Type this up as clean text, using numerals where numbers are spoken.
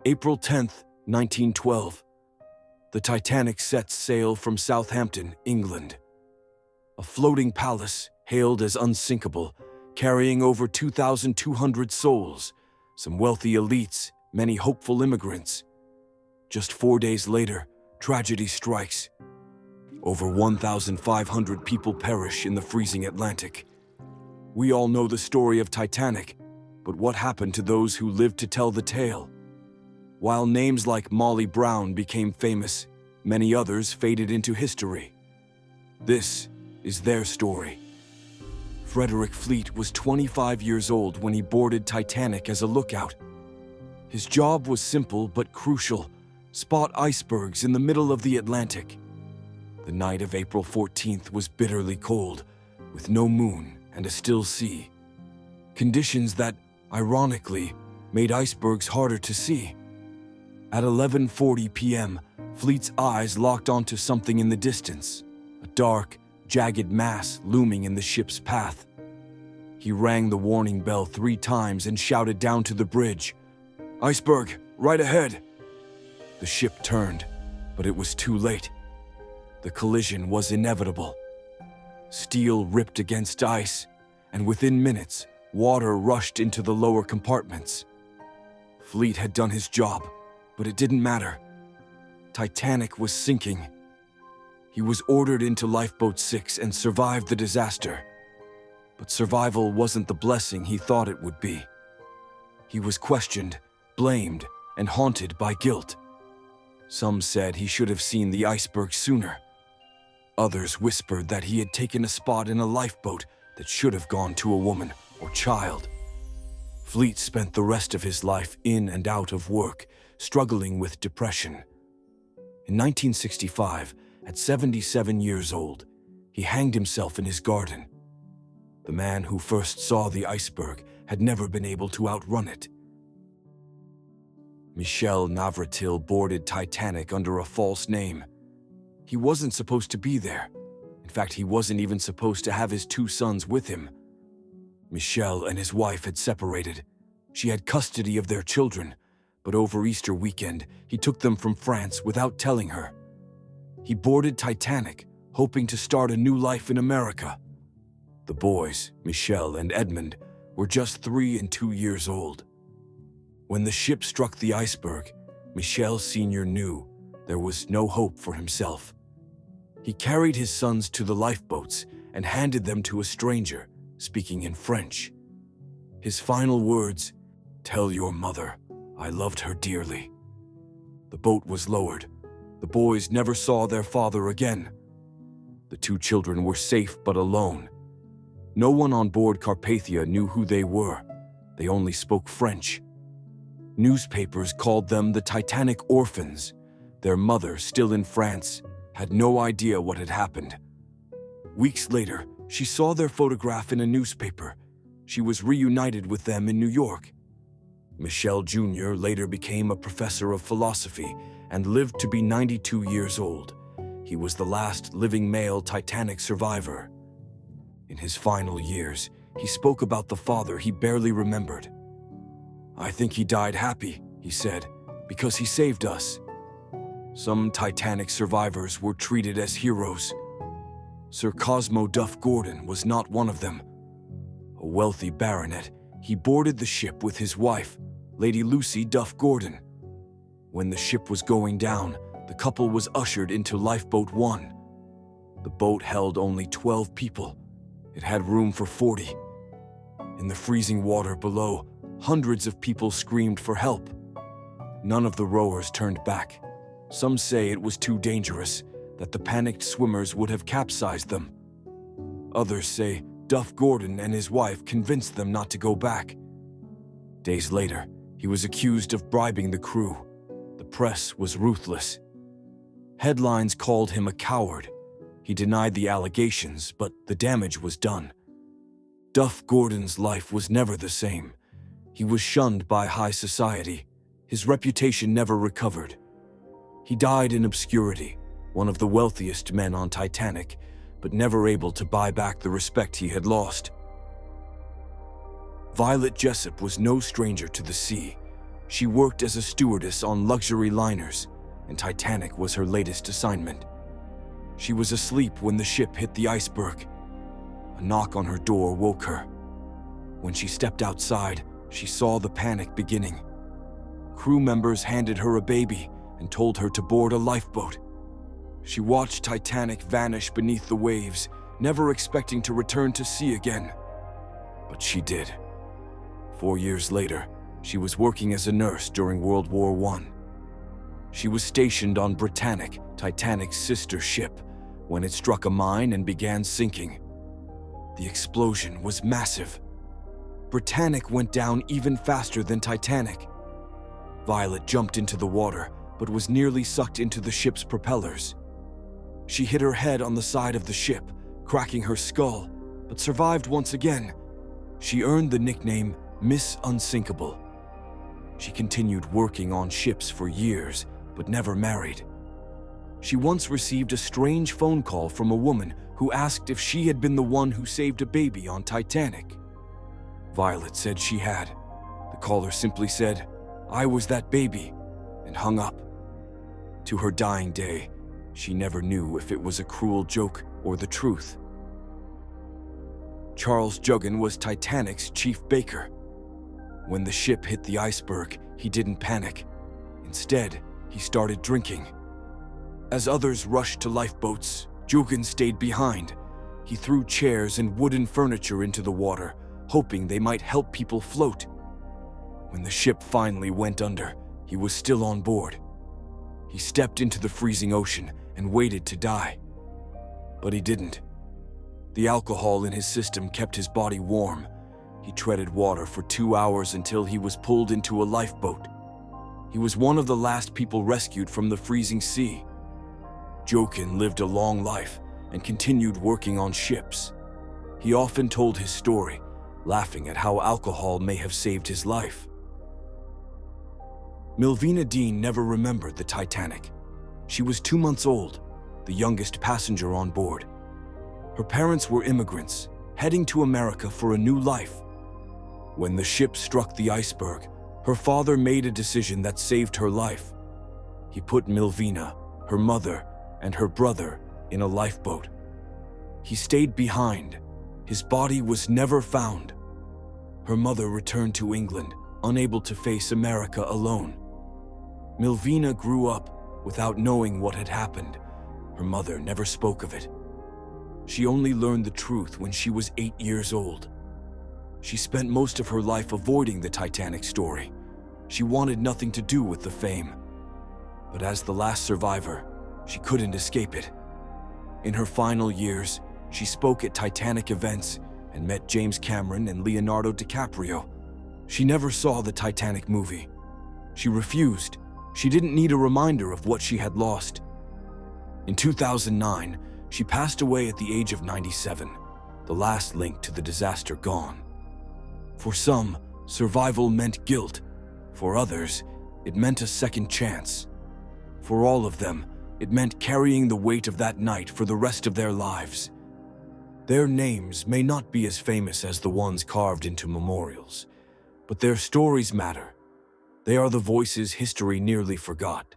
April 10, 1912. The Titanic sets sail from Southampton, England. A floating palace, hailed as unsinkable, carrying over 2,200 souls, some wealthy elites, many hopeful immigrants. Just 4 days later, tragedy strikes. Over 1,500 people perish in the freezing Atlantic. We all know the story of Titanic, but what happened to those who lived to tell the tale? While names like Molly Brown became famous, many others faded into history. This is their story. Frederick Fleet was 25 years old when he boarded Titanic as a lookout. His job was simple but crucial: spot icebergs in the middle of the Atlantic. The night of April 14th was bitterly cold, with no moon and a still sea. Conditions that, ironically, made icebergs harder to see. At 11:40 p.m., Fleet's eyes locked onto something in the distance, a dark, jagged mass looming in the ship's path. He rang the warning bell 3 times and shouted down to the bridge, "Iceberg, right ahead!" The ship turned, but it was too late. The collision was inevitable. Steel ripped against ice, and within minutes, water rushed into the lower compartments. Fleet had done his job, but it didn't matter. Titanic was sinking. He was ordered into Lifeboat 6 and survived the disaster. But survival wasn't the blessing he thought it would be. He was questioned, blamed, and haunted by guilt. Some said he should have seen the iceberg sooner. Others whispered that he had taken a spot in a lifeboat that should have gone to a woman or child. Fleet spent the rest of his life in and out of work, struggling with depression. In 1965, at 77 years old, he hanged himself in his garden. The man who first saw the iceberg had never been able to outrun it. Michel Navratil boarded Titanic under a false name. He wasn't supposed to be there. In fact, he wasn't even supposed to have his 2 sons with him. Michel and his wife had separated. She had custody of their children, but over Easter weekend, he took them from France without telling her. He boarded Titanic, hoping to start a new life in America. The boys, Michel and Edmund, were just 3 and 2 years old. When the ship struck the iceberg, Michel Sr. knew there was no hope for himself. He carried his sons to the lifeboats and handed them to a stranger, speaking in French. His final words, "Tell your mother I loved her dearly." The boat was lowered. The boys never saw their father again. The 2 children were safe but alone. No one on board Carpathia knew who they were. They only spoke French. Newspapers called them the Titanic orphans. Their mother, still in France, had no idea what had happened. Weeks later, she saw their photograph in a newspaper. She was reunited with them in New York. Michel Jr. later became a professor of philosophy and lived to be 92 years old. He was the last living male Titanic survivor. In his final years, he spoke about the father he barely remembered. "I think he died happy," he said, "because he saved us." Some Titanic survivors were treated as heroes. Sir Cosmo Duff Gordon was not one of them. A wealthy baronet, he boarded the ship with his wife, Lady Lucy Duff Gordon. When the ship was going down, the couple was ushered into Lifeboat 1. The boat held only 12 people. It had room for 40. In the freezing water below, hundreds of people screamed for help. None of the rowers turned back. Some say it was too dangerous, that the panicked swimmers would have capsized them. Others say Duff Gordon and his wife convinced them not to go back. Days later, he was accused of bribing the crew. The press was ruthless. Headlines called him a coward. He denied the allegations, but the damage was done. Duff Gordon's life was never the same. He was shunned by high society. His reputation never recovered. He died in obscurity, one of the wealthiest men on Titanic, but never able to buy back the respect he had lost. Violet Jessup was no stranger to the sea. She worked as a stewardess on luxury liners, and Titanic was her latest assignment. She was asleep when the ship hit the iceberg. A knock on her door woke her. When she stepped outside, she saw the panic beginning. Crew members handed her a baby and told her to board a lifeboat. She watched Titanic vanish beneath the waves, never expecting to return to sea again. But she did. 4 years later, she was working as a nurse during World War I. She was stationed on Britannic, Titanic's sister ship, when it struck a mine and began sinking. The explosion was massive. Britannic went down even faster than Titanic. Violet jumped into the water, but was nearly sucked into the ship's propellers. She hit her head on the side of the ship, cracking her skull, but survived once again. She earned the nickname Miss Unsinkable. She continued working on ships for years, but never married. She once received a strange phone call from a woman who asked if she had been the one who saved a baby on Titanic. Violet said she had. The caller simply said, "I was that baby," and hung up. To her dying day, she never knew if it was a cruel joke or the truth. Charles Juggin was Titanic's chief baker. When the ship hit the iceberg, he didn't panic. Instead, he started drinking. As others rushed to lifeboats, Juggin stayed behind. He threw chairs and wooden furniture into the water, hoping they might help people float. When the ship finally went under, he was still on board. He stepped into the freezing ocean and waited to die. But he didn't. The alcohol in his system kept his body warm. He treaded water for 2 hours until he was pulled into a lifeboat. He was one of the last people rescued from the freezing sea. Juggin lived a long life and continued working on ships. He often told his story, laughing at how alcohol may have saved his life. Milvina Dean never remembered the Titanic. She was 2 months old, the youngest passenger on board. Her parents were immigrants, heading to America for a new life. When the ship struck the iceberg, her father made a decision that saved her life. He put Milvina, her mother, and her brother in a lifeboat. He stayed behind. His body was never found. Her mother returned to England, unable to face America alone. Milvina grew up without knowing what had happened. Her mother never spoke of it. She only learned the truth when she was 8 years old. She spent most of her life avoiding the Titanic story. She wanted nothing to do with the fame. But as the last survivor, she couldn't escape it. In her final years, she spoke at Titanic events and met James Cameron and Leonardo DiCaprio. She never saw the Titanic movie. She refused. She didn't need a reminder of what she had lost. In 2009, she passed away at the age of 97, the last link to the disaster gone. For some, survival meant guilt. For others, it meant a second chance. For all of them, it meant carrying the weight of that night for the rest of their lives. Their names may not be as famous as the ones carved into memorials, but their stories matter. They are the voices history nearly forgot.